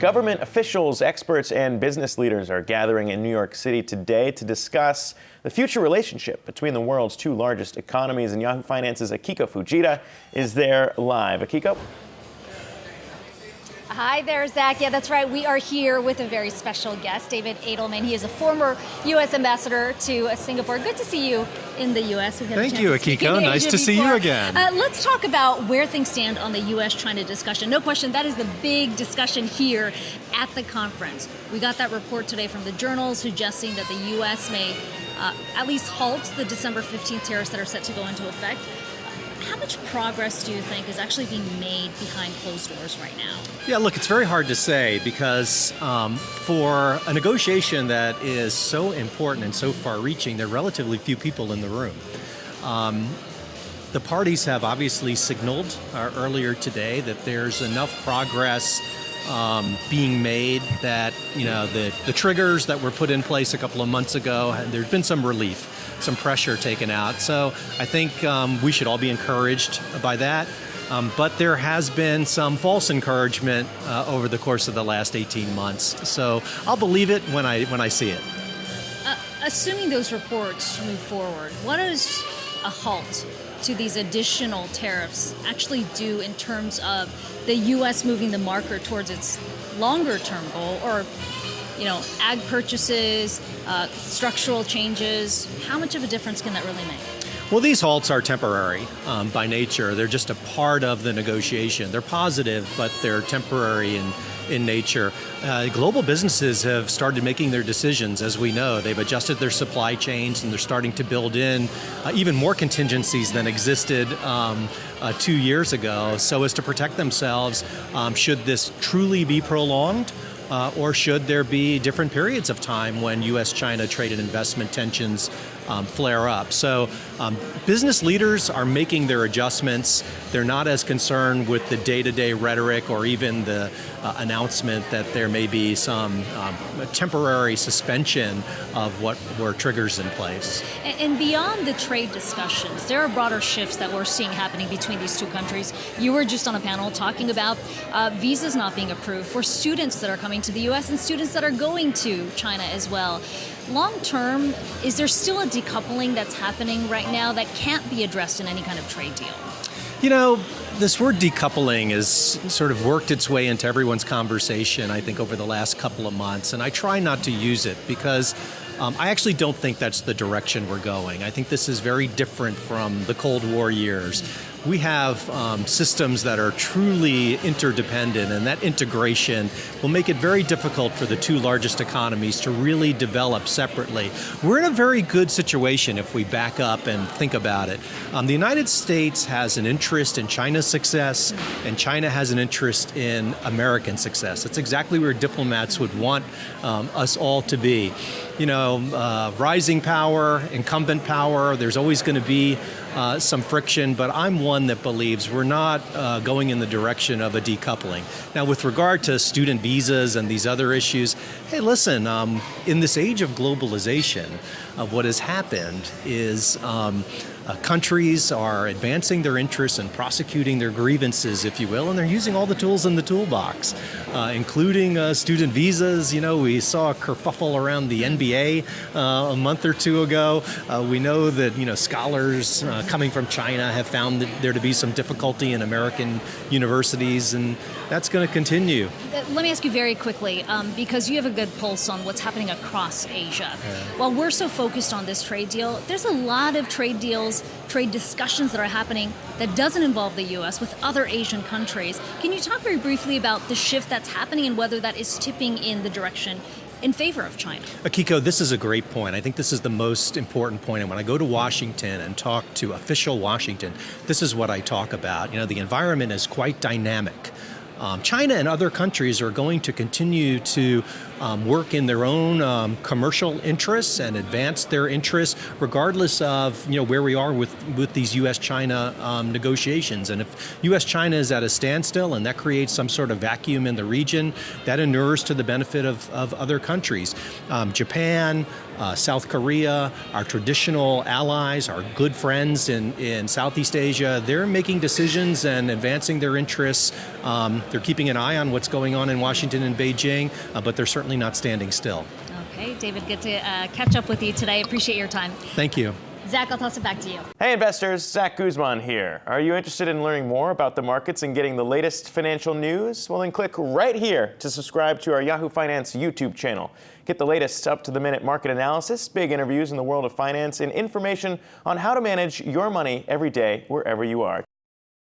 Government officials, experts, and business leaders are gathering in New York City today to discuss the future relationship between the world's two largest economies. And Yahoo Finance's Akiko Fujita is there live. Akiko? Hi there, Zach. Yeah, that's right. We are here with a very special guest, David Adelman. He is a former U.S. ambassador to Singapore. Good to see you in the U.S. Thank you, Akiko. Nice to see you again. Let's talk about where things stand on the U.S.-China discussion. No question, that is the big discussion here at the conference. We got that report today from the journal suggesting that the U.S. may at least halt the December 15th tariffs that are set to go into effect. How much progress do you think is actually being made behind closed doors right now? Yeah, look, it's very hard to say because for a negotiation that is so important and so far-reaching, there are relatively few people in the room. The parties have obviously signaled earlier today that there's enough progress being made that, you know, the triggers that were put in place a couple of months ago, there's been some relief, some pressure taken out. So I think we should all be encouraged by that. But there has been some false encouragement over the course of the last 18 months. So I'll believe it when I see it. Assuming those reports move forward, what does a halt to these additional tariffs actually do in terms of the U.S. moving the marker towards its longer-term goal, or, you know, ag purchases, structural changes? How much of a difference can that really make? Well, these halts are temporary by nature. They're just a part of the negotiation. They're positive, but they're temporary in nature. Global businesses have started making their decisions, as we know. They've adjusted their supply chains, and they're starting to build in even more contingencies than existed 2 years ago, so as to protect themselves should this truly be prolonged. Or should there be different periods of time when U.S.-China trade and investment tensions flare up? So business leaders are making their adjustments. They're not as concerned with the day-to-day rhetoric or even the announcement that there may be some temporary suspension of what were triggers in place. And beyond the trade discussions, there are broader shifts that we're seeing happening between these two countries. You were just on a panel talking about visas not being approved for students that are coming to the U.S. and students that are going to China as well. Long term, is there still a decoupling that's happening right now that can't be addressed in any kind of trade deal? You know, this word decoupling has sort of worked its way into everyone's conversation, I think, over the last couple of months, and I try not to use it because I actually don't think that's the direction we're going. I think this is very different from the Cold War years. We have systems that are truly interdependent, and that integration will make it very difficult for the two largest economies to really develop separately. We're in a very good situation if we back up and think about it. The United States has an interest in China's success, and China has an interest in American success. That's exactly where diplomats would want us all to be. You know, rising power, incumbent power, there's always going to be some friction, but I'm one that believes we're not going in the direction of a decoupling. Now, with regard to student visas and these other issues, hey, listen, in this age of globalization, what has happened is countries are advancing their interests and prosecuting their grievances, if you will, and they're using all the tools in the toolbox, including student visas. You know, we saw a kerfuffle around the NBA a month or two ago. We know that, you know, scholars coming from China have found that there to be some difficulty in American universities, and that's going to continue. Let me ask you very quickly, because you have a good pulse on what's happening across Asia. While we're so focused on this trade deal, there's a lot of trade deals, trade discussions that are happening that doesn't involve the U.S. with other Asian countries. Can you talk very briefly about the shift that's happening and whether that is tipping in the direction in favor of China? Akiko, this is a great point. I think this is the most important point. And when I go to Washington and talk to official Washington, this is what I talk about. You know, the environment is quite dynamic. China and other countries are going to continue to work in their own commercial interests and advance their interests, regardless of, you know, where we are with these U.S.-China negotiations. And if U.S.-China is at a standstill and that creates some sort of vacuum in the region, that inures to the benefit of other countries. Japan, South Korea, our traditional allies, our good friends in Southeast Asia, they're making decisions and advancing their interests. They're keeping an eye on what's going on in Washington and Beijing, but they're certainly not standing still. Okay, David, good to catch up with you today. Appreciate your time. Thank you. Zach, I'll toss it back to you. Hey investors, Zach Guzman here. Are you interested in learning more about the markets and getting the latest financial news? Well, then click right here to subscribe to our Yahoo Finance YouTube channel. Get the latest up-to-the-minute market analysis, big interviews in the world of finance, and information on how to manage your money every day wherever you are.